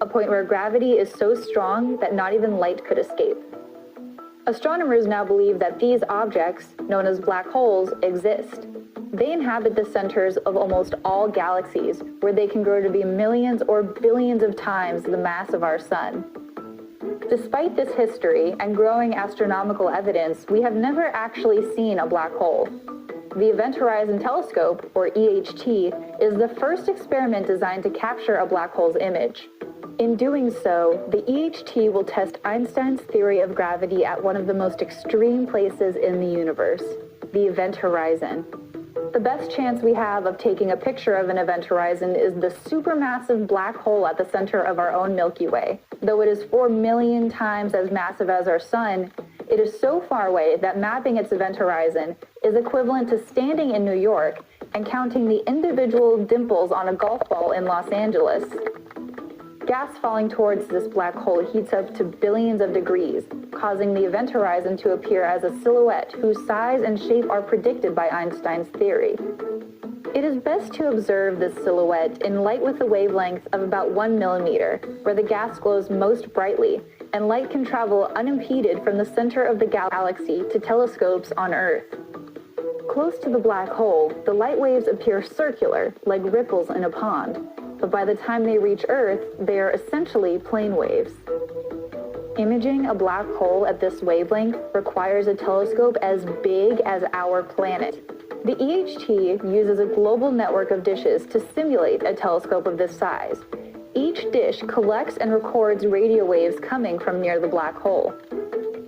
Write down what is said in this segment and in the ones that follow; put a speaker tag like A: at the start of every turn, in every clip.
A: a point where gravity is so strong that not even light could escape. Astronomers now believe that these objects, known as black holes, exist. They inhabit the centers of almost all galaxies, where they can grow to be millions or billions of times the mass of our sun. Despite this history and growing astronomical evidence, we have never actually seen a black hole. The Event Horizon Telescope, or EHT, is the first experiment designed to capture a black hole's image. In doing so, the EHT will test Einstein's theory of gravity at one of the most extreme places in the universe, the event horizon. The best chance we have of taking a picture of an event horizon is the supermassive black hole at the center of our own Milky Way. Though it is 4 million times as massive as our sun, it is so far away that mapping its event horizon is equivalent to standing in New York and counting the individual dimples on a golf ball in Los Angeles. Gas falling towards this black hole heats up to billions of degrees, causing the event horizon to appear as a silhouette whose size and shape are predicted by Einstein's theory. It is best to observe this silhouette in light with a wavelength of about 1 millimeter, where the gas glows most brightly, and light can travel unimpeded from the center of the galaxy to telescopes on Earth. Close to the black hole, the light waves appear circular, like ripples in a pond, but by the time they reach Earth, they are essentially plane waves. Imaging a black hole at this wavelength requires a telescope as big as our planet. The EHT uses a global network of dishes to simulate a telescope of this size. Each dish collects and records radio waves coming from near the black hole.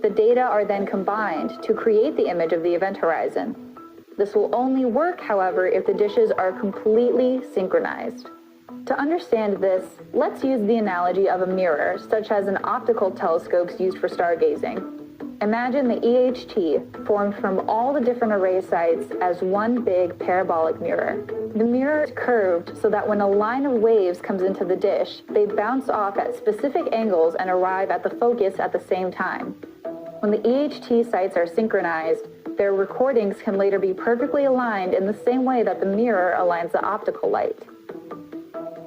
A: The data are then combined to create the image of the event horizon. This will only work, however, if the dishes are completely synchronized. To understand this, let's use the analogy of a mirror, such as in optical telescopes used for stargazing. Imagine the EHT formed from all the different array sites as one big parabolic mirror. The mirror is curved so that when a line of waves comes into the dish, they bounce off at specific angles and arrive at the focus at the same time. When the EHT sites are synchronized, their recordings can later be perfectly aligned in the same way that the mirror aligns the optical light.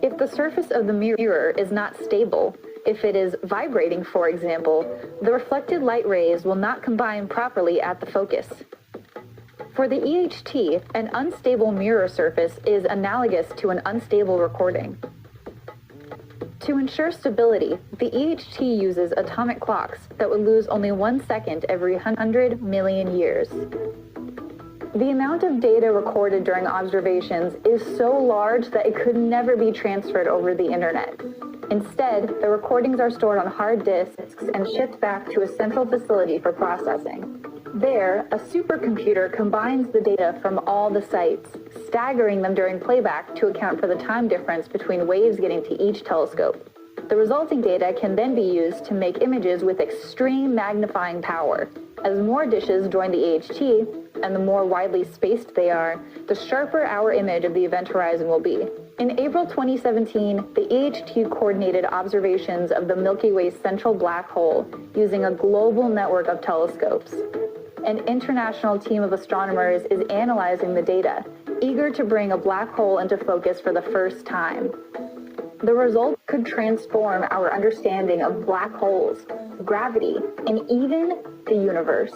A: If the surface of the mirror is not stable, if it is vibrating, for example, the reflected light rays will not combine properly at the focus. For the EHT, an unstable mirror surface is analogous to an unstable recording. To ensure stability, the EHT uses atomic clocks that would lose only 1 second every 100 million years. The amount of data recorded during observations is so large that it could never be transferred over the internet. Instead, the recordings are stored on hard disks and shipped back to a central facility for processing. There, a supercomputer combines the data from all the sites, staggering them during playback to account for the time difference between waves getting to each telescope. The resulting data can then be used to make images with extreme magnifying power. As more dishes join the EHT, and the more widely spaced they are, the sharper our image of the event horizon will be. In April 2017, the EHT coordinated observations of the Milky Way's central black hole using a global network of telescopes. An international team of astronomers is analyzing the data, eager to bring a black hole into focus for the first time. The result could transform our understanding of black holes, gravity, and even the universe.